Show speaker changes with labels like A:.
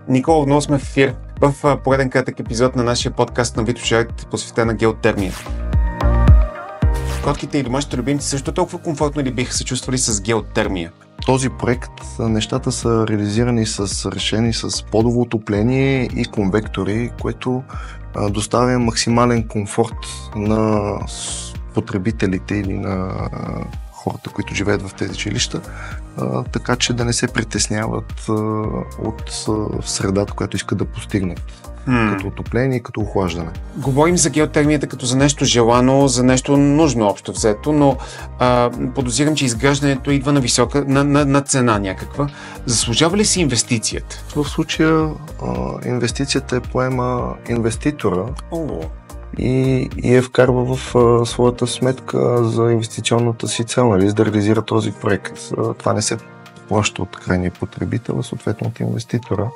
A: Никола, отново сме в ефир в пореден кратък епизод на нашия подкаст на Витошарите, посветен на геотермия. Котките и домашните любимци също толкова комфортно ли биха се чувствали с геотермия?
B: Този проект, нещата са реализирани с решени с подово отопление и конвектори, което доставя максимален комфорт на потребителите или на хората, които живеят в тези жилища, така че да не се притесняват от средата, която искат да постигнат. Като отопление и като охлаждане.
A: Говорим за геотермията като за нещо желано, за нещо нужно общо взето, но подозирам, че изграждането идва на висока, на цена някаква. Заслужава ли си инвестицията?
B: В случая инвестицията поема инвеститора и я вкарва в своята сметка за инвестиционната си цел, нали, за да реализира този проект. Това не се плаща от крайния потребител, а съответно от инвеститора.